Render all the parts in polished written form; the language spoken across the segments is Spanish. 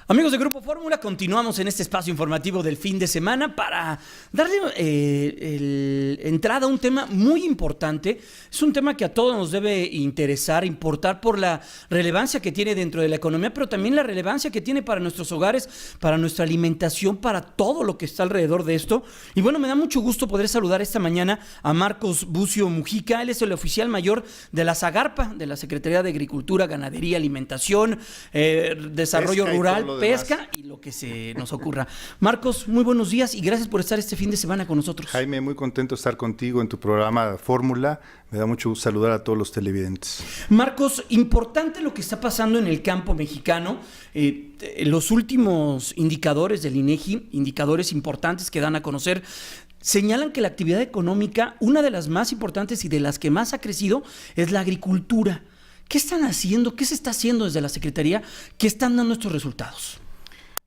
Amigos de Grupo Fórmula, continuamos en este espacio informativo del fin de semana para darle entrada a un tema muy importante. Es un tema que a todos nos debe interesar, importar por la relevancia que tiene dentro de la economía, pero también la relevancia que tiene para nuestros hogares, para nuestra alimentación, para todo lo que está alrededor de esto. Y bueno, me da mucho gusto poder saludar esta mañana a Marcos Bucio Mujica. Él es el oficial mayor de la SAGARPA, de la Secretaría de Agricultura, Ganadería, Alimentación, Desarrollo Rural, pesca y lo que se nos ocurra. Marcos, muy buenos días y gracias por estar este fin de semana con nosotros. Jaime, muy contento de estar contigo en tu programa Fórmula. Me da mucho gusto saludar a todos los televidentes. Marcos, importante lo que está pasando en el campo mexicano. Los últimos indicadores del INEGI, indicadores importantes que dan a conocer, señalan que la actividad económica, una de las más importantes y de las que más ha crecido, es la agricultura. ¿Qué están haciendo? ¿Qué se está haciendo desde la Secretaría? ¿Qué están dando estos resultados?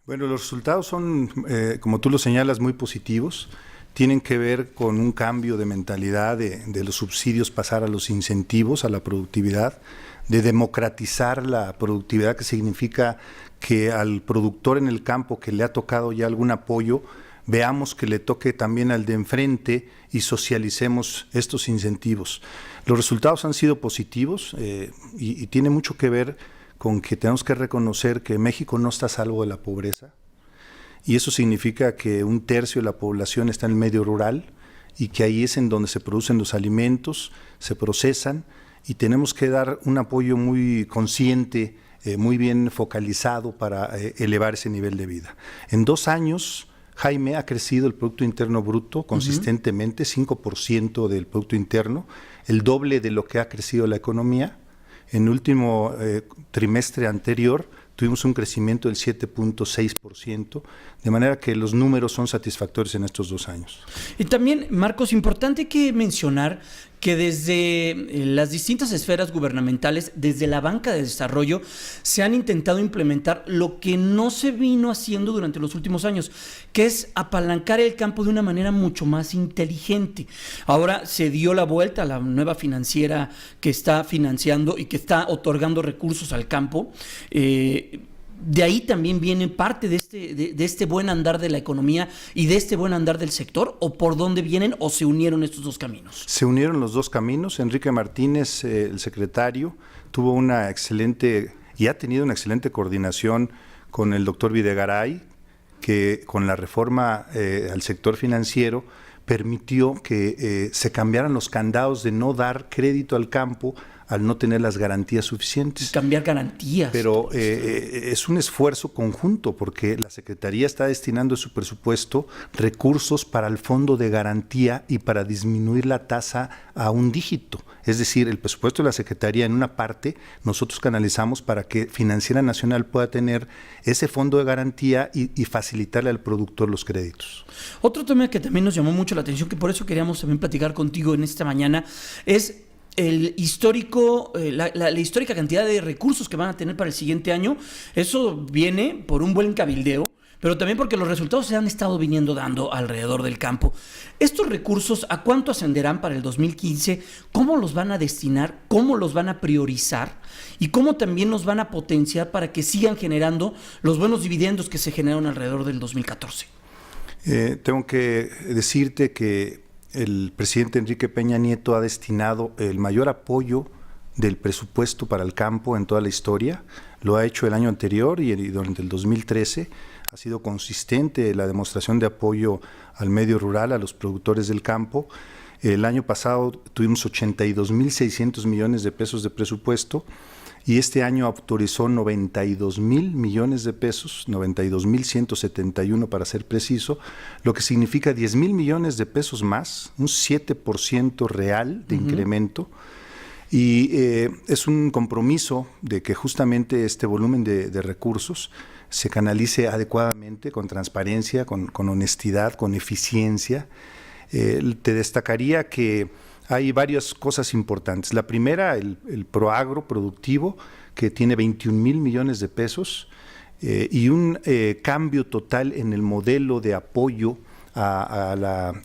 Bueno, los resultados son, como tú lo señalas, muy positivos. Tienen que ver con un cambio de mentalidad de los subsidios pasar a los incentivos, a la productividad, de democratizar la productividad, que significa que al productor en el campo que le ha tocado ya algún apoyo, veamos que le toque también al de enfrente y socialicemos estos incentivos. Los resultados han sido positivos y tiene mucho que ver con que tenemos que reconocer que México no está a salvo de la pobreza, y eso significa que un tercio de la población está en el medio rural y que ahí es en donde se producen los alimentos, se procesan, y tenemos que dar un apoyo muy consciente, muy bien focalizado para elevar ese nivel de vida. En 2 años, Jaime, ha crecido el Producto Interno Bruto consistentemente, 5% del Producto Interno, el doble de lo que ha crecido la economía. En el último trimestre anterior tuvimos un crecimiento del 7.6%, de manera que los números son satisfactorios en estos 2 años. Y también, Marcos, importante que mencionar que desde las distintas esferas gubernamentales, desde la banca de desarrollo, se han intentado implementar lo que no se vino haciendo durante los últimos años, que es apalancar el campo de una manera mucho más inteligente. Ahora se dio la vuelta a la nueva financiera que está financiando y que está otorgando recursos al campo. De ahí también viene parte de este buen andar de la economía y de este buen andar del sector, ¿o por dónde vienen o se unieron estos dos caminos? Se unieron los dos caminos. Enrique Martínez, el secretario, tuvo una excelente y ha tenido una excelente coordinación con el doctor Videgaray, que con la reforma al sector financiero permitió que se cambiaran los candados de no dar crédito al campo al no tener las garantías suficientes. Cambiar garantías. Pero es un esfuerzo conjunto, porque la Secretaría está destinando en su presupuesto recursos para el fondo de garantía y para disminuir la tasa a 1 dígito. Es decir, el presupuesto de la Secretaría en una parte nosotros canalizamos para que Financiera Nacional pueda tener ese fondo de garantía y facilitarle al productor los créditos. Otro tema que también nos llamó mucho la atención, que por eso queríamos también platicar contigo en esta mañana, es la histórica cantidad de recursos que van a tener para el siguiente año. Eso viene por un buen cabildeo, pero también porque los resultados se han estado viniendo dando alrededor del campo. Estos recursos, ¿a cuánto ascenderán para el 2015? ¿Cómo los van a destinar? ¿Cómo los van a priorizar? ¿Y cómo también nos van a potenciar para que sigan generando los buenos dividendos que se generaron alrededor del 2014? Tengo que decirte que el presidente Enrique Peña Nieto ha destinado el mayor apoyo del presupuesto para el campo en toda la historia. Lo ha hecho el año anterior y durante el 2013. Ha sido consistente la demostración de apoyo al medio rural, a los productores del campo. El año pasado tuvimos 82,600 millones de pesos de presupuesto, y este año autorizó 92,000 millones de pesos, 92,171 para ser preciso, lo que significa 10,000 millones de pesos más, un 7% real de incremento. Y es un compromiso de que justamente este volumen de recursos se canalice adecuadamente, con transparencia, con honestidad, con eficiencia. Te destacaría que hay varias cosas importantes. La primera, el Proagro productivo, que tiene 21,000 millones de pesos, y un cambio total en el modelo de apoyo a la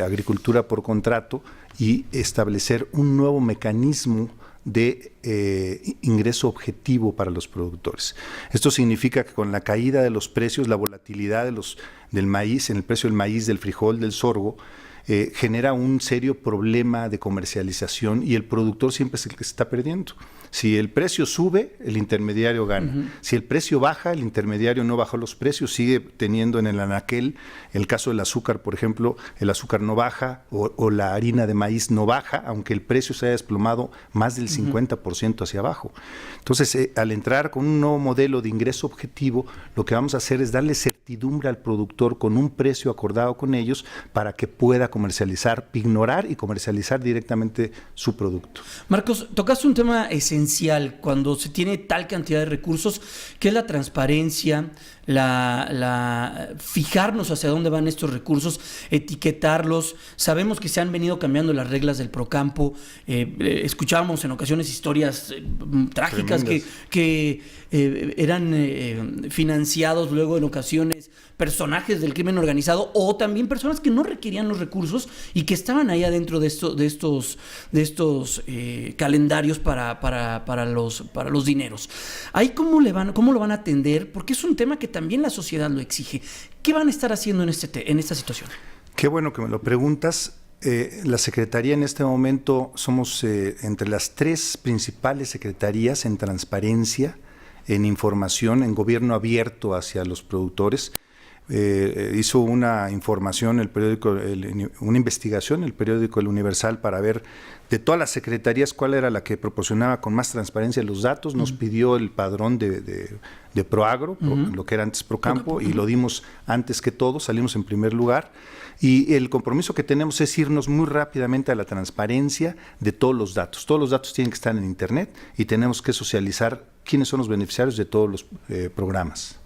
agricultura por contrato, y establecer un nuevo mecanismo de ingreso objetivo para los productores. Esto significa que con la caída de los precios, la volatilidad del maíz, en el precio del maíz, del frijol, del sorgo, genera un serio problema de comercialización y el productor siempre es el que se está perdiendo. Si el precio sube, el intermediario gana. Uh-huh. Si el precio baja, el intermediario no bajó los precios, sigue teniendo en el anaquel, el caso del azúcar, por ejemplo, el azúcar no baja o la harina de maíz no baja, aunque el precio se haya desplomado más del 50% hacia abajo. Entonces, al entrar con un nuevo modelo de ingreso objetivo, lo que vamos a hacer es darle certidumbre al productor con un precio acordado con ellos para que pueda comercializar, ignorar y comercializar directamente su producto. Marcos, tocaste un tema esencial cuando se tiene tal cantidad de recursos, que es la transparencia, fijarnos hacia dónde van estos recursos, etiquetarlos. Sabemos que se han venido cambiando las reglas del Procampo. Escuchábamos en ocasiones historias trágicas que eran financiados luego en ocasiones personajes del crimen organizado o también personas que no requerían los recursos y que estaban ahí adentro de estos calendarios para los dineros. Ahí cómo lo van a atender, porque es un tema que también la sociedad lo exige. ¿Qué van a estar haciendo en esta situación? Qué bueno que me lo preguntas. La Secretaría en este momento somos entre las 3 principales secretarías en transparencia, en información, en gobierno abierto hacia los productores. Hizo una información una investigación el periódico El Universal para ver de todas las secretarías cuál era la que proporcionaba con más transparencia los datos. Nos pidió el padrón de Proagro, lo que era antes Procampo, y lo dimos antes que todo, salimos en primer lugar. Y el compromiso que tenemos es irnos muy rápidamente a la transparencia de todos los datos. Todos los datos tienen que estar en Internet y tenemos que socializar quiénes son los beneficiarios de todos los programas.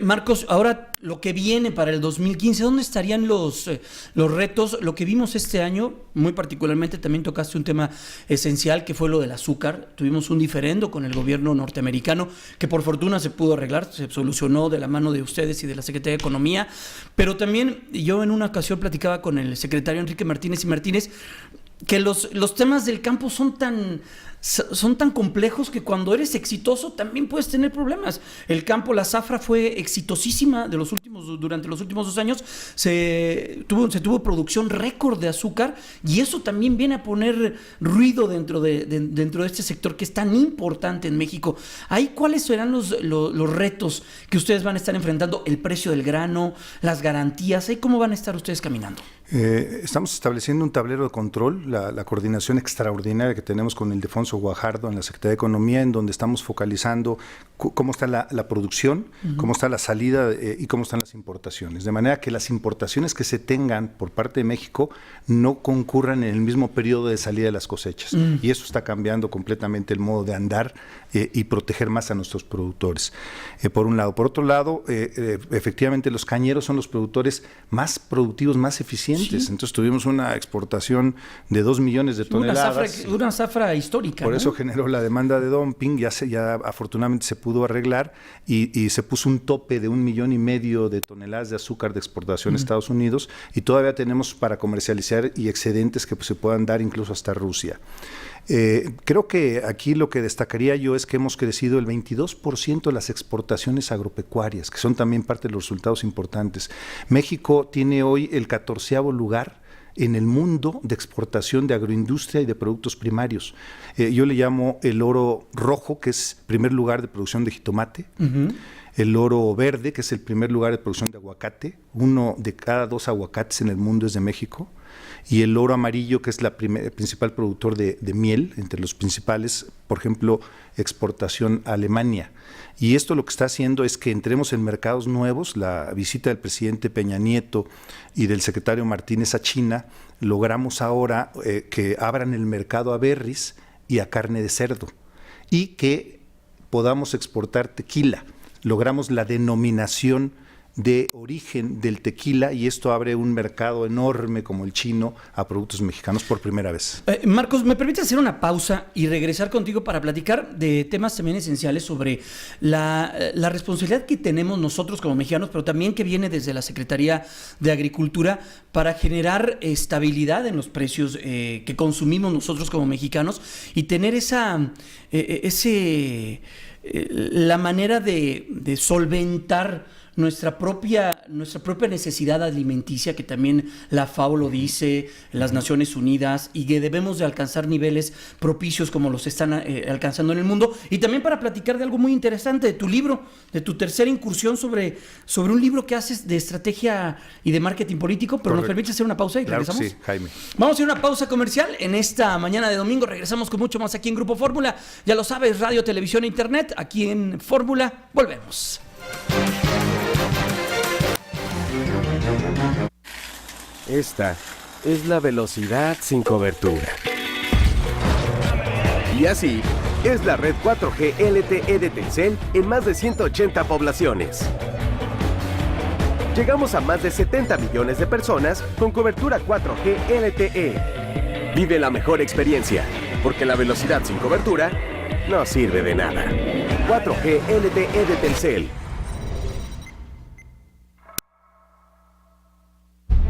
Marcos, ahora lo que viene para el 2015, ¿dónde estarían los retos? Lo que vimos este año, muy particularmente, también tocaste un tema esencial que fue lo del azúcar. Tuvimos un diferendo con el gobierno norteamericano que por fortuna se pudo arreglar, se solucionó de la mano de ustedes y de la Secretaría de Economía, pero también yo en una ocasión platicaba con el secretario Enrique Martínez que los temas del campo son tan complejos que cuando eres exitoso también puedes tener problemas. El campo, la zafra fue exitosísima durante los últimos 2 años. Se tuvo producción récord de azúcar y eso también viene a poner ruido dentro de este sector que es tan importante en México. Ahí, ¿cuáles serán los retos que ustedes van a estar enfrentando? El precio del grano, las garantías, ¿ahí cómo van a estar ustedes caminando? Estamos estableciendo un tablero de control, la coordinación extraordinaria que tenemos con Ildefonso Guajardo en la Secretaría de Economía, en donde estamos focalizando cómo está la producción, cómo está la salida y cómo están las importaciones. De manera que las importaciones que se tengan por parte de México no concurran en el mismo periodo de salida de las cosechas. Y eso está cambiando completamente el modo de andar y proteger más a nuestros productores. Por un lado. Por otro lado, efectivamente los cañeros son los productores más productivos, más eficientes. Sí. Entonces tuvimos una exportación de 2 millones de toneladas. Una zafra histórica. Por eso generó la demanda de dumping, ya afortunadamente se pudo arreglar y se puso un tope de 1,5 millones de toneladas de azúcar de exportación a Estados Unidos y todavía tenemos para comercializar y excedentes que se puedan dar incluso hasta Rusia. Creo que aquí lo que destacaría yo es que hemos crecido el 22% de las exportaciones agropecuarias, que son también parte de los resultados importantes. México tiene hoy el 14º lugar en el mundo de exportación de agroindustria y de productos primarios. Yo le llamo el oro rojo, que es primer lugar de producción de jitomate, el oro verde, que es el primer lugar de producción de aguacate, 1 de cada 2 aguacates en el mundo es de México, y el oro amarillo, que es el principal productor de miel, entre los principales, por ejemplo, exportación a Alemania. Y esto lo que está haciendo es que entremos en mercados nuevos. La visita del presidente Peña Nieto y del secretario Martínez a China, logramos ahora que abran el mercado a berries y a carne de cerdo y que podamos exportar tequila. Logramos la denominación de origen del tequila, y esto abre un mercado enorme como el chino a productos mexicanos por primera vez. Marcos, ¿me permite hacer una pausa y regresar contigo para platicar de temas también esenciales sobre la responsabilidad que tenemos nosotros como mexicanos, pero también que viene desde la Secretaría de Agricultura para generar estabilidad en los precios que consumimos nosotros como mexicanos y tener la manera de solventar nuestra propia necesidad alimenticia, que también la FAO lo dice, las Naciones Unidas, y que debemos de alcanzar niveles propicios como los están alcanzando en el mundo. Y también para platicar de algo muy interesante, de tu libro, de tu tercera incursión sobre un libro que haces de estrategia y de marketing político. Pero ¿nos permite hacer una pausa y regresamos? Claro que sí, Jaime. Vamos a ir a una pausa comercial en esta mañana de domingo. Regresamos con mucho más aquí en Grupo Fórmula. Ya lo sabes, radio, televisión e internet. Aquí en Fórmula, volvemos. Esta es la velocidad sin cobertura. Y así es la red 4G LTE de Telcel en más de 180 poblaciones. Llegamos a más de 70 millones de personas con cobertura 4G LTE. Vive la mejor experiencia, porque la velocidad sin cobertura no sirve de nada. 4G LTE de Telcel.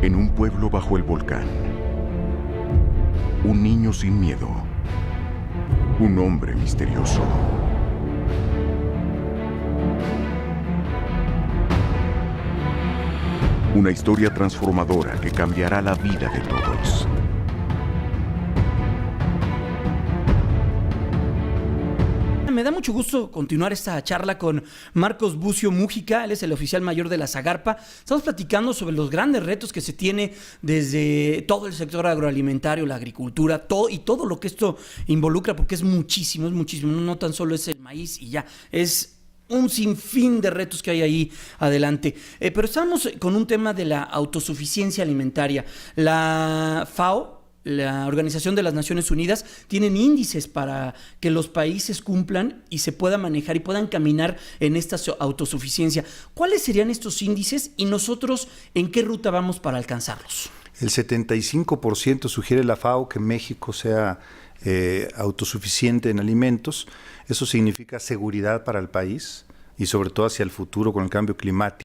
En un pueblo bajo el volcán, un niño sin miedo, un hombre misterioso. Una historia transformadora que cambiará la vida de todos. Me da mucho gusto continuar esta charla con Marcos Bucio Mújica. Él es el oficial mayor de la Zagarpa. Estamos platicando sobre los grandes retos que se tiene desde todo el sector agroalimentario, la agricultura, todo lo que esto involucra, porque es muchísimo. No tan solo es el maíz y ya, es un sinfín de retos que hay ahí adelante. Pero estamos con un tema de la autosuficiencia alimentaria. La FAO, la Organización de las Naciones Unidas, tienen índices para que los países cumplan y se pueda manejar y puedan caminar en esta autosuficiencia. ¿Cuáles serían estos índices y nosotros en qué ruta vamos para alcanzarlos? El 75% sugiere la FAO que México sea autosuficiente en alimentos. Eso significa seguridad para el país y sobre todo hacia el futuro con el cambio climático.